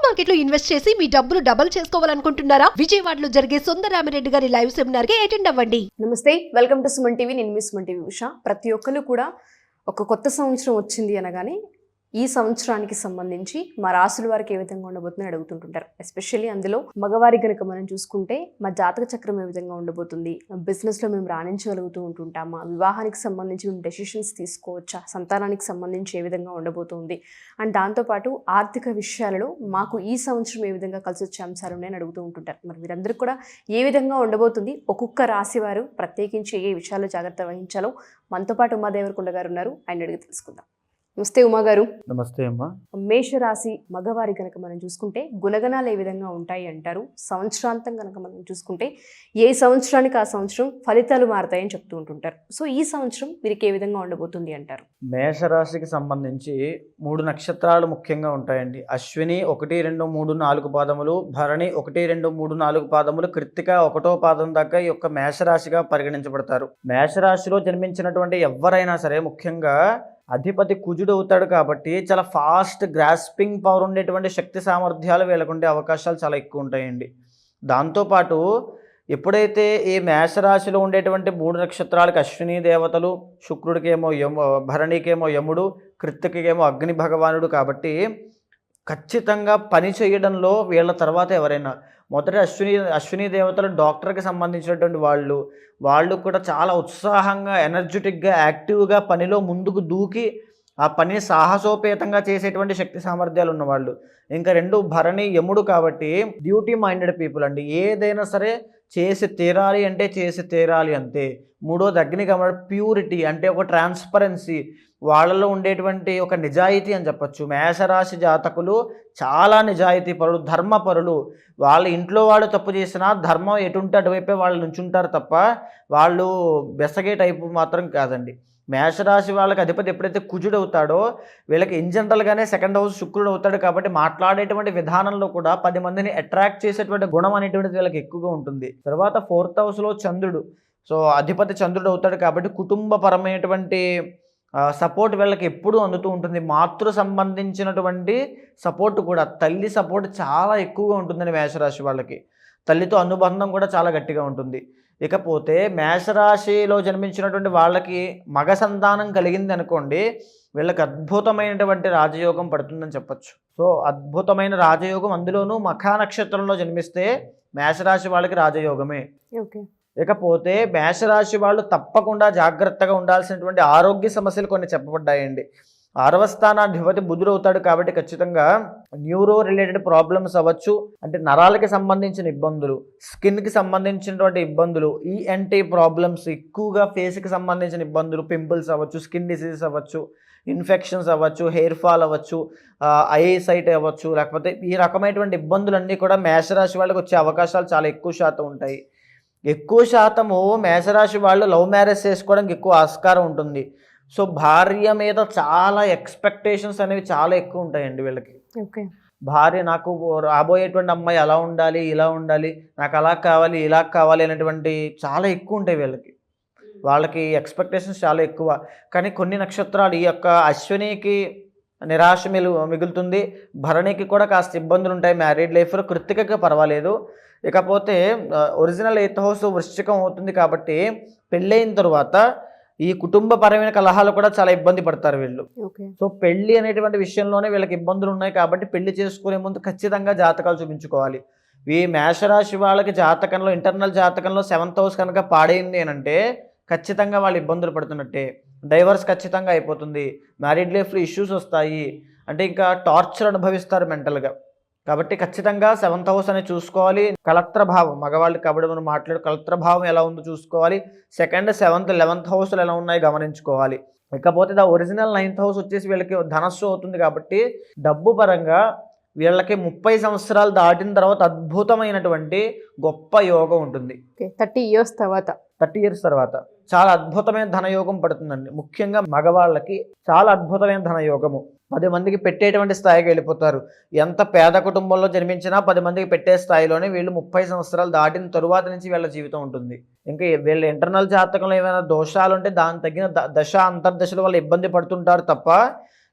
Market లో invest చేసి మీ డబ్బులు డబుల్ చేసుకోవాలనుకుంటున్నారా? విజయవాడలో జరిగే సుందరరామిరెడ్డి గారి లైవ్ సెమినార్ కి అటెండ్ అవ్వండి. నమస్తే, వెల్కమ్ టు సుమన్ టీవీ. నేను మీ సుమన్ టీవీ ఉషా. ప్రతి ఒక్కరు కూడా ఒక కొత్త సంవత్సరం వచ్చింది అనగానే ఈ సంవత్సరానికి సంబంధించి మా రాసుల వారికి ఏ విధంగా ఉండబోతుందని అడుగుతుంటుంటారు. ఎస్పెషల్లీ అందులో మగవారి కనుక మనం చూసుకుంటే మా జాతక చక్రం ఏ విధంగా ఉండబోతుంది, బిజినెస్లో మేము రాణించగలుగుతూ ఉంటుంటామా, వివాహానికి సంబంధించి మేము డెసిషన్స్ తీసుకోవచ్చా, సంతానానికి సంబంధించి ఏ విధంగా ఉండబోతుంది అండ్ దాంతోపాటు ఆర్థిక విషయాలలో మాకు ఈ సంవత్సరం ఏ విధంగా కలిసి వచ్చే అంశాలు ఉన్నాయని అడుగుతూ ఉంటుంటారు. మరి వీరందరూ కూడా ఏ విధంగా ఉండబోతుంది, ఒక్కొక్క రాశి వారు ప్రత్యేకించి ఏ విషయాల్లో జాగ్రత్త వహించాలో మనతో పాటు ఉమాదేవరకొండ గారు ఉన్నారు, ఆయన అడిగి తెలుసుకుందాం. నమస్తే ఉమా గారు. నమస్తే అమ్మా. మేషరాశి మగవారి కనుక మనం చూసుకుంటే గుణగణాలు ఏ విధంగా ఉంటాయి అంటారు? సంవత్సరాంతం కనుక మనం చూసుకుంటే ఏ సంవత్సరానికి ఆ సంవత్సరం ఫలితాలు మారుతాయని చెప్తూ ఉంటుంటారు. సో ఈ సంవత్సరం వీరికి ఏ విధంగా ఉండబోతుంది అంటారు? మేషరాశికి సంబంధించి 3 నక్షత్రాలు ముఖ్యంగా ఉంటాయండి. అశ్విని 1, 2, 3, 4 పాదములు, భరణి 1, 2, 3, 4 పాదములు, కృత్తిక 1వ పాదం దాకా ఈ యొక్క మేషరాశిగా పరిగణించబడతారు. మేషరాశిలో జన్మించినటువంటి ఎవరైనా సరే ముఖ్యంగా అధిపతి కుజుడు అవుతాడు కాబట్టి చాలా ఫాస్ట్ గ్రాస్పింగ్ పవర్ ఉండేటువంటి శక్తి సామర్థ్యాలు వీళ్ళకుండే అవకాశాలు చాలా ఎక్కువ ఉంటాయండి. దాంతోపాటు ఎప్పుడైతే ఈ మేషరాశిలో ఉండేటువంటి 3 నక్షత్రాలకు అశ్విని దేవతలు, శుక్రుడికేమో భరణికేమో యముడు, కృత్తికేమో అగ్ని భగవానుడు కాబట్టి ఖచ్చితంగా పని చేయడంలో వీళ్ళ తర్వాత ఎవరైనా మొదటి అశ్విని దేవతలు డాక్టర్కి సంబంధించినటువంటి వాళ్ళు కూడా చాలా ఉత్సాహంగా, ఎనర్జెటిక్గా, యాక్టివ్గా పనిలో ముందుకు దూకి ఆ పనిని సాహసోపేతంగా చేసేటువంటి శక్తి సామర్థ్యాలు ఉన్నవాళ్ళు. ఇంకా 2 భరణి యముడు కాబట్టి డ్యూటీ మైండెడ్ పీపుల్ అండి. ఏదైనా సరే చేసి తీరాలి అంటే చేసి తీరాలి అంతే. 3వది అగ్ని కాబట్టి ప్యూరిటీ అంటే ఒక ట్రాన్స్పరెన్సీ, వాళ్ళలో ఉండేటువంటి ఒక నిజాయితీ అని చెప్పచ్చు. మేషరాశి జాతకులు చాలా నిజాయితీ పరులు, ధర్మపరులు. వాళ్ళ ఇంట్లో వాళ్ళు తప్పు చేసినా ధర్మం ఎటుంటే అటువైపే వాళ్ళు నుంచుంటారు తప్ప వాళ్ళు బెసగే టైపు మాత్రం కాదండి. మేషరాశి వాళ్ళకి అధిపతి ఎప్పుడైతే కుజుడు అవుతాడో వీళ్ళకి ఇన్ జనరల్గానే 2వ హౌస్ శుక్రుడు అవుతాడు కాబట్టి మాట్లాడేటువంటి విధానంలో కూడా 10 మందిని అట్రాక్ట్ చేసేటువంటి గుణం అనేటువంటిది వీళ్ళకి ఎక్కువగా ఉంటుంది. తర్వాత 4th హౌస్లో చంద్రుడు, సో అధిపతి చంద్రుడు అవుతాడు కాబట్టి కుటుంబపరమైనటువంటి సపోర్ట్ వీళ్ళకి ఎప్పుడూ అందుతూ ఉంటుంది. మాతృ సంబంధించినటువంటి సపోర్ట్ కూడా, తల్లి సపోర్ట్ చాలా ఎక్కువగా ఉంటుందని మేషరాశి వాళ్ళకి. తల్లితో అనుబంధం కూడా చాలా గట్టిగా ఉంటుంది. ఇకపోతే మేషరాశిలో జన్మించినటువంటి వాళ్ళకి మగ సంతానం కలిగింది అనుకోండి, వీళ్ళకి అద్భుతమైనటువంటి రాజయోగం పడుతుందని చెప్పచ్చు. సో అద్భుతమైన రాజయోగం, అందులోనూ మఖా నక్షత్రంలో జన్మిస్తే మేషరాశి వాళ్ళకి రాజయోగమే. ఓకే. ఇకపోతే మేషరాశి వాళ్ళు తప్పకుండా జాగ్రత్తగా ఉండాల్సినటువంటి ఆరోగ్య సమస్యలు కొన్ని చెప్పబడ్డాయండి. 6వ స్థానాధిపతి బుధుడు అవుతాడు కాబట్టి ఖచ్చితంగా న్యూరో రిలేటెడ్ ప్రాబ్లమ్స్ అవ్వచ్చు, అంటే నరాలకి సంబంధించిన ఇబ్బందులు, స్కిన్కి సంబంధించినటువంటి ఇబ్బందులు, ఈఎన్టీ ప్రాబ్లమ్స్ ఎక్కువగా, ఫేస్కి సంబంధించిన ఇబ్బందులు, పింపుల్స్ అవ్వచ్చు, స్కిన్ డిసీజెస్ అవ్వచ్చు, ఇన్ఫెక్షన్స్ అవ్వచ్చు, హెయిర్ ఫాల్ అవ్వచ్చు, ఐ సైట్ అవ్వచ్చు, లేకపోతే ఈ రకమైనటువంటి ఇబ్బందులన్నీ కూడా మేషరాశి వాళ్ళకి వచ్చే అవకాశాలు చాలా ఎక్కువ శాతం ఉంటాయి. ఎక్కువ శాతము మేషరాశి వాళ్ళు లవ్ మ్యారేజ్ చేసుకోవడానికి ఎక్కువ ఆస్కారం ఉంటుంది. సో భార్య మీద చాలా ఎక్స్పెక్టేషన్స్ అనేవి చాలా ఎక్కువ ఉంటాయండి వీళ్ళకి. ఓకే. భార్య, నాకు రాబోయేటువంటి అమ్మాయి అలా ఉండాలి, ఇలా ఉండాలి, నాకు అలా కావాలి, ఇలా కావాలి అనేటువంటి చాలా ఎక్కువ ఉంటాయి వీళ్ళకి. వాళ్ళకి ఎక్స్పెక్టేషన్స్ చాలా ఎక్కువ. కానీ కొన్ని నక్షత్రాలు, ఈ యొక్క అశ్వినికి నిరాశ మిగులుతుంది, భరణికి కూడా కాస్త ఇబ్బందులు ఉంటాయి మ్యారీడ్ లైఫ్లో, కృత్తికకి పర్వాలేదు. ఇకపోతే ఒరిజినల్ 8th హౌస్ వృశ్చికం అవుతుంది కాబట్టి పెళ్ళైన తర్వాత ఈ కుటుంబపరమైన కలహాలు కూడా చాలా ఇబ్బంది పడతారు వీళ్ళు. సో పెళ్ళి అనేటువంటి విషయంలోనే వీళ్ళకి ఇబ్బందులు ఉన్నాయి కాబట్టి పెళ్లి చేసుకునే ముందు ఖచ్చితంగా జాతకాలు చూపించుకోవాలి. ఈ మేషరాశి వాళ్ళకి జాతకంలో, ఇంటర్నల్ జాతకంలో 7th హౌస్ కనుక పాడైంది అని అంటే ఖచ్చితంగా వాళ్ళు ఇబ్బందులు పడుతున్నట్టే. డైవర్స్ ఖచ్చితంగా అయిపోతుంది, మ్యారీడ్ లైఫ్లో ఇష్యూస్ వస్తాయి, అంటే ఇంకా టార్చర్ అనుభవిస్తారు మెంటల్గా. కాబట్టి ఖచ్చితంగా 7th హౌస్ అనేది చూసుకోవాలి. కలత్ర భావం, మగవాళ్ళకి కాబట్టి మనం కలత్ర భావం ఎలా ఉందో చూసుకోవాలి. 2nd, 7th, 11th హౌస్లు ఎలా ఉన్నాయో గమనించుకోవాలి. ఇకపోతే ఒరిజినల్ 9th హౌస్ వచ్చేసి వీళ్ళకి ధనస్సు అవుతుంది కాబట్టి డబ్బు పరంగా వీళ్ళకి 30 సంవత్సరాలు దాటిన తర్వాత అద్భుతమైనటువంటి గొప్ప యోగం ఉంటుంది. 30 ఇయర్స్ తర్వాత చాలా అద్భుతమైన ధనయోగం పడుతుందండి. ముఖ్యంగా మగవాళ్ళకి చాలా అద్భుతమైన ధనయోగము. 10 మందికి పెట్టేటువంటి స్థాయికి వెళ్ళిపోతారు. ఎంత పేద కుటుంబంలో జన్మించినా 10 మందికి పెట్టే స్థాయిలోనే వీళ్ళు 30 సంవత్సరాలు దాటిన తరువాత నుంచి వీళ్ళ జీవితం ఉంటుంది. ఇంకా వీళ్ళ ఇంటర్నల్ జాతకంలో ఏమైనా దోషాలు ఉంటే దానికి తగిన దశ అంతర్దశల వల్ల ఇబ్బంది పడుతుంటారు తప్ప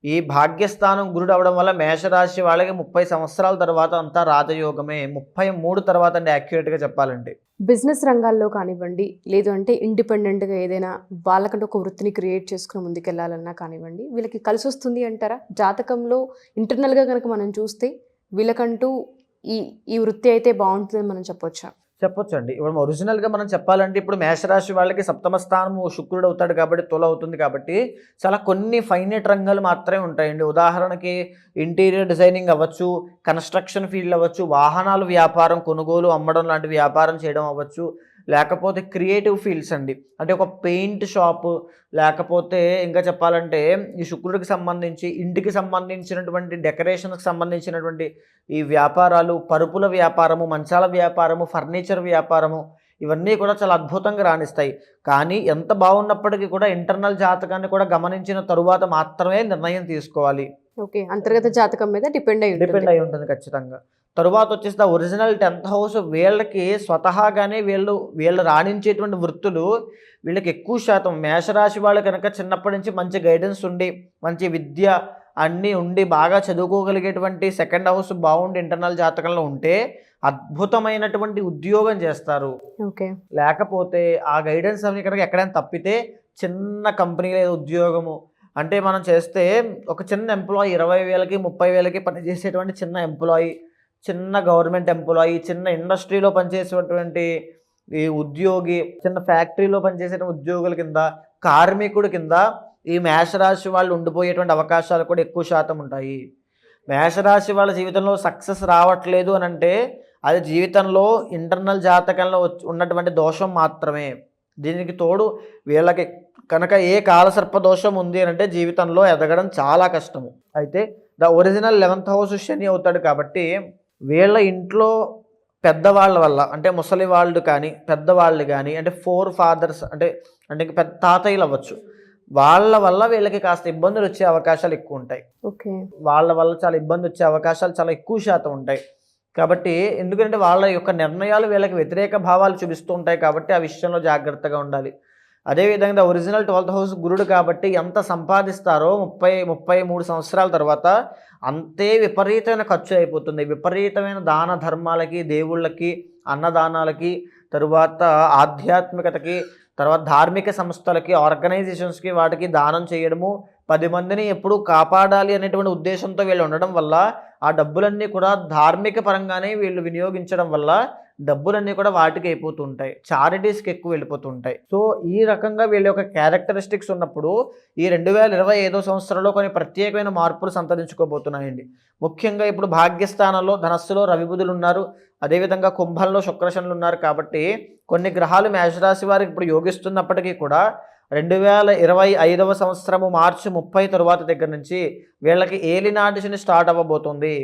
ఈ భాగ్యస్థానం గురుడు అవడం వల్ల మేషరాశి వాళ్ళకి 30 సంవత్సరాల తర్వాత అంతా రాజయోగమే. 33 తర్వాత అండి యాక్యురేట్గా చెప్పాలంటే. బిజినెస్ రంగాల్లో కానివ్వండి, లేదు అంటే ఇండిపెండెంట్గా ఏదైనా వాళ్ళకంటే ఒక వృత్తిని క్రియేట్ చేసుకుని ముందుకెళ్ళాలన్నా కానివ్వండి, వీళ్ళకి కలిసి వస్తుంది అంటారా? జాతకంలో ఇంటర్నల్గా కనుక మనం చూస్తే వీళ్ళకంటూ ఈ వృత్తి అయితే బాగుంటుందని మనం చెప్పొచ్చా? చెప్పొచ్చండి. ఇప్పుడు ఒరిజినల్గా మనం చెప్పాలంటే ఇప్పుడు మేషరాశి వాళ్ళకి సప్తమ స్థానము శుక్రుడు అవుతాడు కాబట్టి తుల అవుతుంది కాబట్టి చాలా కొన్ని ఫైనైట్ రంగాలు మాత్రమే ఉంటాయండి. ఉదాహరణకి ఇంటీరియర్ డిజైనింగ్ అవ్వచ్చు, కన్స్ట్రక్షన్ ఫీల్డ్ అవ్వచ్చు, వాహనాలు వ్యాపారం కొనుగోలు అమ్మడం లాంటి వ్యాపారం చేయడం అవ్వచ్చు, లేకపోతే క్రియేటివ్ ఫీల్డ్స్ అండి. అంటే ఒక పెయింట్ షాపు, లేకపోతే ఇంకా చెప్పాలంటే ఈ శుక్రుడికి సంబంధించి ఇంటికి సంబంధించినటువంటి డెకరేషన్కి సంబంధించినటువంటి ఈ వ్యాపారాలు, పరుపుల వ్యాపారము, మంచాల వ్యాపారము, ఫర్నిచర్ వ్యాపారము, ఇవన్నీ కూడా చాలా అద్భుతంగా రాణిస్తాయి. కానీ ఎంత బాగున్నప్పటికీ కూడా ఇంటర్నల్ జాతకాన్ని కూడా గమనించిన తరువాత మాత్రమే నిర్ణయం తీసుకోవాలి. ఓకే, అంతర్గత జాతకం మీద డిపెండ్ అయి ఉంటుంది ఖచ్చితంగా. తరువాత వచ్చేసి ఒరిజినల్ 10th హౌస్ వీళ్ళకి స్వతహాగానే వీళ్ళు రాణించేటువంటి వృత్తులు వీళ్ళకి ఎక్కువ శాతం మేషరాశి వాళ్ళు కనుక చిన్నప్పటి నుంచి మంచి గైడెన్స్ ఉండి, మంచి విద్య అన్నీ ఉండి, బాగా చదువుకోగలిగేటువంటి 2nd హౌస్ బాగుండి ఇంటర్నల్ జాతకంలో ఉంటే అద్భుతమైనటువంటి ఉద్యోగం చేస్తారు. ఓకే, లేకపోతే ఆ గైడెన్స్ అవి కనుక ఎక్కడైనా తప్పితే చిన్న కంపెనీలో ఉద్యోగము అంటే మనం చేస్తే ఒక చిన్న ఎంప్లాయీ 20,000కి 30,000కి పనిచేసేటువంటి చిన్న ఎంప్లాయీ, చిన్న గవర్నమెంట్ ఎంప్లాయీ, చిన్న ఇండస్ట్రీలో పనిచేసేటువంటి ఈ ఉద్యోగి, చిన్న ఫ్యాక్టరీలో పనిచేసే ఉద్యోగుల కింద, కార్మికుడి కింద ఈ మేషరాశి వాళ్ళు ఉండిపోయేటువంటి అవకాశాలు కూడా ఎక్కువ శాతం ఉంటాయి. మేషరాశి వాళ్ళ జీవితంలో సక్సెస్ రావట్లేదు అని అంటే అది జీవితంలో ఇంటర్నల్ జాతకంలో ఉన్నటువంటి దోషం మాత్రమే. దీనికి తోడు వీళ్ళకి కనుక ఏ కాలసర్ప దోషం ఉంది అని అంటే జీవితంలో ఎదగడం చాలా కష్టము. అయితే ఒరిజినల్ 11th హౌస్ శని అవుతాడు కాబట్టి వీళ్ళ ఇంట్లో పెద్దవాళ్ళ వల్ల అంటే ముసలి వాళ్ళు కానీ పెద్దవాళ్ళు కానీ అంటే 4 ఫాదర్స్ అంటే పెద్ద తాతయ్యలు అవ్వచ్చు, వాళ్ళ వల్ల వీళ్ళకి కాస్త ఇబ్బందులు వచ్చే అవకాశాలు ఎక్కువ ఉంటాయి. ఓకే, వాళ్ళ వల్ల చాలా ఇబ్బంది వచ్చే అవకాశాలు చాలా ఎక్కువ శాతం ఉంటాయి. కాబట్టి ఎందుకంటే వాళ్ళ యొక్క నిర్ణయాలు వీళ్ళకి వ్యతిరేక భావాలు చూపిస్తూ ఉంటాయి కాబట్టి ఆ విషయంలో జాగ్రత్తగా ఉండాలి. అదేవిధంగా ఒరిజినల్ 12th హౌస్ గురుడు కాబట్టి ఎంత సంపాదిస్తారో 33 సంవత్సరాల తర్వాత అంతే విపరీతమైన ఖర్చు అయిపోతుంది. విపరీతమైన దాన ధర్మాలకి, దేవుళ్ళకి, అన్నదానాలకి, తరువాత ఆధ్యాత్మికతకి, తర్వాత ధార్మిక సంస్థలకి, ఆర్గనైజేషన్స్కి వాటికి దానం చేయడము, 10 మందిని ఎప్పుడూ కాపాడాలి అనేటువంటి ఉద్దేశంతో వీళ్ళు ఉండడం వల్ల ఆ డబ్బులన్నీ కూడా ధార్మిక పరంగానే వీళ్ళు వినియోగించడం వల్ల డబ్బులన్నీ కూడా వాటికి అయిపోతుంటాయి, చారిటీస్కి ఎక్కువ వెళ్ళిపోతుంటాయి. సో ఈ రకంగా వీళ్ళ యొక్క క్యారెక్టరిస్టిక్స్ ఉన్నప్పుడు ఈ 2025 సంవత్సరంలో కొన్ని ప్రత్యేకమైన మార్పులు సంతరించుకోబోతున్నాయండి. ముఖ్యంగా ఇప్పుడు భాగ్యస్థానంలో ధనస్సులో రవి బుధులు ఉన్నారు, అదేవిధంగా కుంభంలో శుక్రశనులు ఉన్నారు. కాబట్టి కొన్ని గ్రహాలు మేషరాశి వారికి ఇప్పుడు యోగిస్తున్నప్పటికీ కూడా 2025 సంవత్సరము మార్చి 30 తరువాత దగ్గర నుంచి వీళ్ళకి ఏలినాటి శని స్టార్ట్ అవ్వబోతుంది.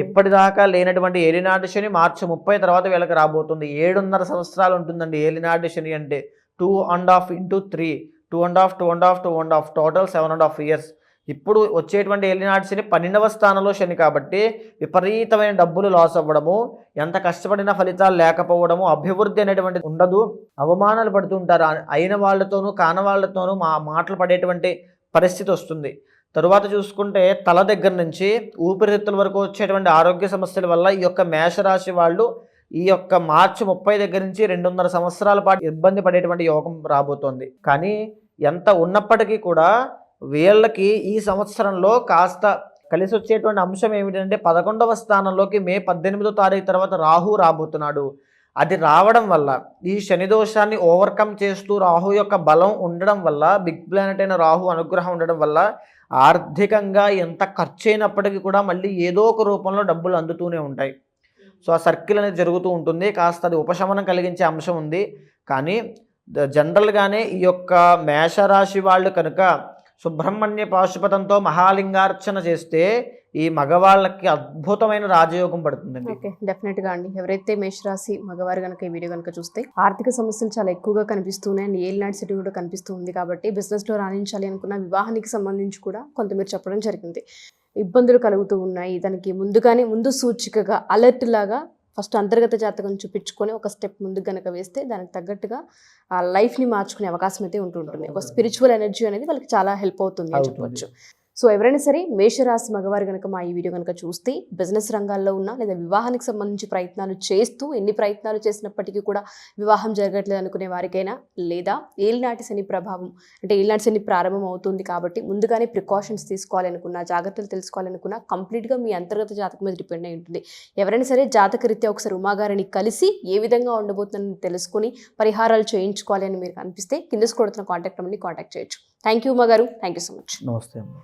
ఇప్పటిదాకా లేనటువంటి ఏలినాటి శని మార్చి 30 తర్వాత వీళ్ళకి రాబోతుంది. 7.5 సంవత్సరాలు ఉంటుందండి ఏలినాటి శని అంటే. 2.5 into 3, 2.5 టోటల్ 7.5 years. ఇప్పుడు వచ్చేటువంటి ఏలినాటి శని 12వ స్థానంలో శని కాబట్టి విపరీతమైన డబ్బులు లాస్ అవ్వడము, ఎంత కష్టపడినా ఫలితాలు లేకపోవడము, అభివృద్ధి అనేటువంటి ఉండదు, అవమానాలు పడుతుంటారు, అయిన వాళ్ళతోనూ కానవాళ్లతోనూ మాటలు పడేటువంటి పరిస్థితి వస్తుంది. తరువాత చూసుకుంటే తల దగ్గర నుంచి ఊపిరితిత్తుల వరకు వచ్చేటువంటి ఆరోగ్య సమస్యల వల్ల ఈ యొక్క మేషరాశి వాళ్ళు ఈ యొక్క మార్చి 30 దగ్గర నుంచి 2.5 సంవత్సరాల పాటు ఇబ్బంది పడేటువంటి యోగం రాబోతోంది. కానీ ఎంత ఉన్నప్పటికీ కూడా వీళ్ళకి ఈ సంవత్సరంలో కాస్త కలిసి వచ్చేటువంటి అంశం ఏమిటంటే 11వ స్థానంలోకి మే 18వ తారీఖు తర్వాత రాహు రాబోతున్నాడు. అది రావడం వల్ల ఈ శని దోషాన్ని ఓవర్కమ్ చేస్తూ రాహు యొక్క బలం ఉండడం వల్ల, బిగ్ ప్లానెట్ అయిన రాహు అనుగ్రహం ఉండడం వల్ల ఆర్థికంగా ఎంత ఖర్చు అయినప్పటికీ కూడా మళ్ళీ ఏదో ఒక రూపంలో డబ్బులు అందుతూనే ఉంటాయి. సో ఆ సర్కిల్ అనేది జరుగుతూ ఉంటుంది. కాస్త అది ఉపశమనం కలిగించే అంశం ఉంది. కానీ జనరల్గానే ఈ యొక్క మేషరాశి వాళ్ళు కనుక సుబ్రహ్మణ్య పాశుపతంతో మహాలింగార్చన చేస్తే ఈ మగవాళ్ళకి అద్భుతమైన రాజయోగం పడుతుందండి. ఓకే, డెఫినెట్గా అండి. ఎవరైతే మేషరాశి మగవారు కనుక ఈ వీడియో కనుక చూస్తే ఆర్థిక సమస్యలు చాలా ఎక్కువగా కనిపిస్తున్నాయి అండ్ ఏలినాటి శని కూడా కనిపిస్తుంది. కాబట్టి బిజినెస్లో రాణించాలి అనుకున్న వివాహానికి సంబంధించి కూడా కొంత మీరు చెప్పడం జరిగింది. ఇబ్బందులు కలుగుతూ ఉన్నాయి. దానికి ముందు సూచికగా అలర్ట్ లాగా ఫస్ట్ అంతర్గత జాతకం చూపించుకొని ఒక స్టెప్ ముందుకు కనుక వేస్తే దానికి తగ్గట్టుగా ఆ లైఫ్ని మార్చుకునే అవకాశం అయితే ఉంటుంటుంది. ఒక స్పిరిచువల్ ఎనర్జీ అనేది వాళ్ళకి చాలా హెల్ప్ అవుతుంది అని చెప్పవచ్చు. సో ఎవరైనా సరే మేషరాశి మగవారు కనుక మా ఈ వీడియో కనుక చూస్తే బిజినెస్ రంగాల్లో ఉన్న లేదా వివాహానికి సంబంధించి ప్రయత్నాలు చేస్తూ ఎన్ని ప్రయత్నాలు చేసినప్పటికీ కూడా వివాహం జరగట్లేదు అనుకునే వారికైనా, లేదా ఏలినాటి శని ప్రభావం అంటే ఏలినాటి శని ప్రారంభం అవుతుంది కాబట్టి ముందుగానే ప్రికాషన్స్ తీసుకోవాలనుకున్నా, జాగ్రత్తలు తెలుసుకోవాలనుకున్నా కంప్లీట్గా మీ అంతర్గత జాతకం మీద డిపెండ్ అయి ఉంటుంది. ఎవరైనా సరే జాతకరీత్యా ఒకసారి ఉమాగారిని కలిసి ఏ విధంగా ఉండబోతుందని తెలుసుకుని పరిహారాలు చేయించుకోవాలి అని మీరు అనిపిస్తే కింద కొడుతున్న కాంటాక్ట్ నెంబర్ని కాంటాక్ట్ చేయొచ్చు. థ్యాంక్ యూ ఉమాగారు, థ్యాంక్ యూ సో మచ్. నమస్తే అమ్మ.